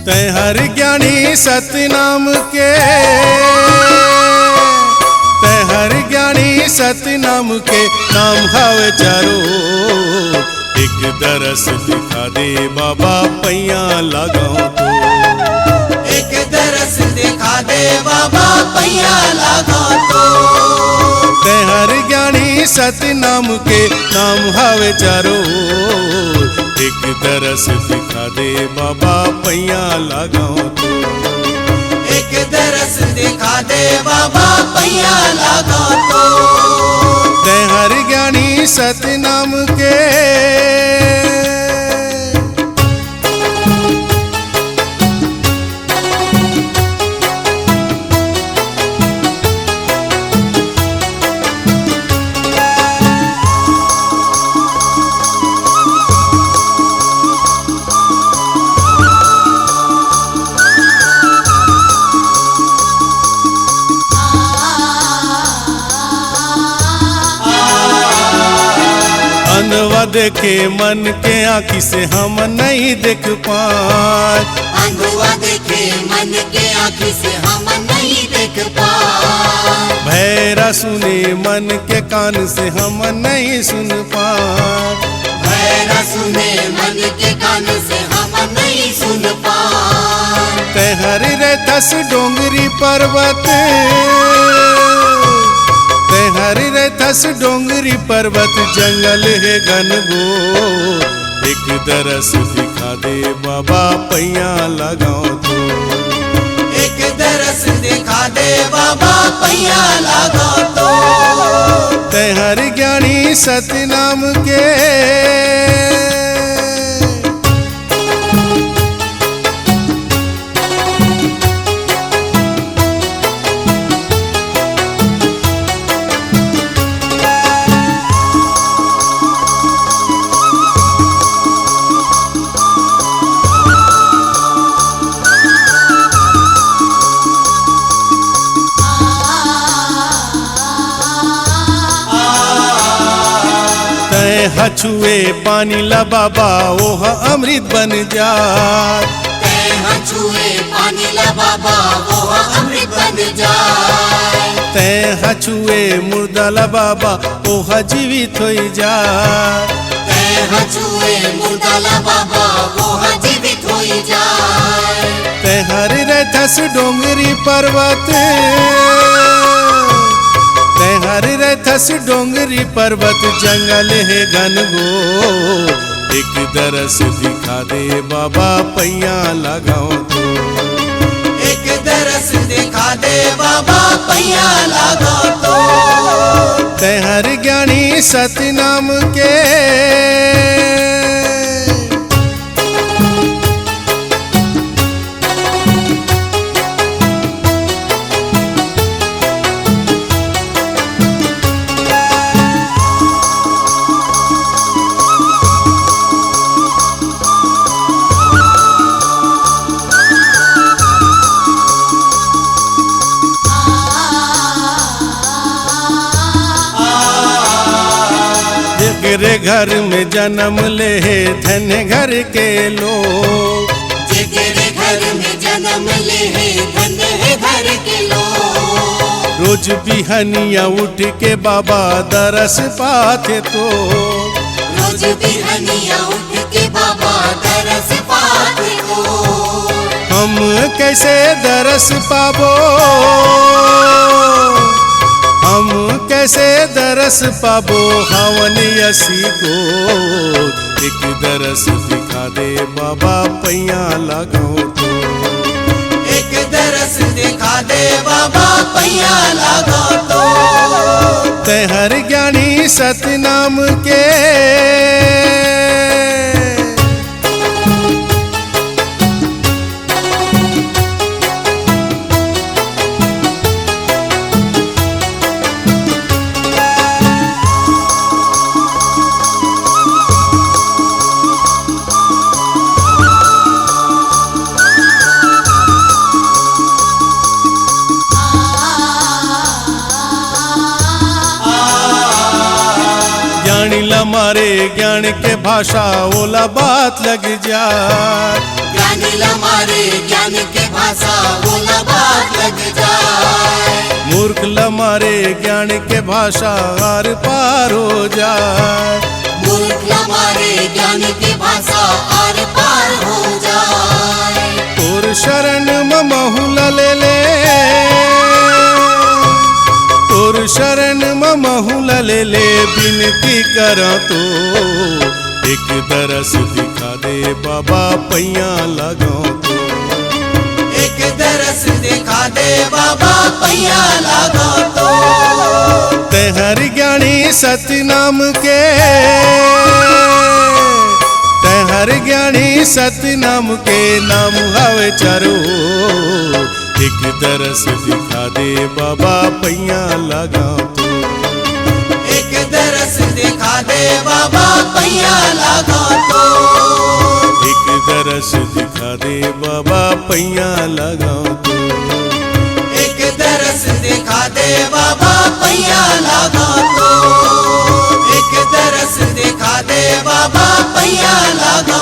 तै हर ज्ञानी सतनाम के, तै हर ज्ञानी सतनाम के नाम हावे चारो। एक दरस दिखा दे बाबा पैया लगाओ तो, एक दरस दिखा दे बाबा पैया लगाओ तो। तै हर ज्ञानी सतनाम के नाम हावे चारो। एक दरस दिखा दे बाबा पैया लगाओ तो, एक दरस दिखा दे बाबा पैया लगाओ तो। तै हर ज्ञानी सतनाम के, अंधवा देखे मन के आँखी से हम नहीं देख पाए। अंधवा देखे मन के आँखी से हम नहीं देख पाए। भैरा सुने मन के कान से हम नहीं सुन पाए। भैरा सुने मन के कान से हम नहीं सुन पाए। तै हर रे 10 डोंगरी पर्वत, तै हर रे 10 डोंगरी पर्वत जंगल है घनघोर। एक दरस दिखा दे बाबा पैया लगाओ तो, एक दरस दिखा दे बाबा पैया लगाओ तो। तै हर ज्ञानी सतनाम के, हछुए पानी ला बाबा ओह अमृत बन जाए। तै हछुए पानी ला बाबा ओह अमृत बन जाए। तै हछुए मुर्दा ला बाबा ओह जीवित हो जाए। तै हछुए मुर्दा ला बाबा ओह जीवित हो जाए। तै हर रे 10 डोंगरी पर्वत, तै हर रे 10 डोंगरी पर्वत जंगल है घनघोर। एक दरस दिखा दे बाबा पैया लगाओ तो, एक दरस दिखा दे बाबा पैया लगाओ तो। तै हर ज्ञानी सतनाम के, जेकरे घर में जन्म ले धन्य घर के लोग। जेकरे घर में जन्म ले धन्य है घर के लोग। रोज बिहनिया उठ के बाबा दरस पाते तो, रोज बिहनिया उठ के बाबा दरस पाते तो। हम कैसे दरस पाबो, हम कैसे दरस पाबो हवन यसी को। एक दरस दिखा दे बाबा पैया लगाओ तो, एक दरस दिखा दे बाबा पैया लगाओ तो। तै हर ज्ञानी सतनाम के, मारे ज्ञान के भाषा ओला बात लग जाए। ज्ञानी लमारे ज्ञान के भाषा बोला बात लग जाए। मूर्ख लमारे ज्ञान के भाषा आर पार हो जाए। मूर्ख लमारे ज्ञान की भाषा आर पार हो जाए। तोर शरण ममहु ले तोर शरण ममहु ले बिनती करा तो एक दरस दिखा दे बाबा पैया लगाओ तो। एक दरस दिखा दे बाबा पैया लगा तो। तेहर ज्ञानी सत्य नाम के तेहर ज्ञानी सत्य नाम के नाम हवे चारो। एक दरस दिखा दे बाबा पैया लगाओ तो। एक दरस दिखा दे बाबा पैया लगा तो। एक दरस दिखा दे बाबा पैया लगाओ तो। एक दरस दिखा दे बाबा पैया लगा तो। एक दरस दिखा दे बाबा पैया लगा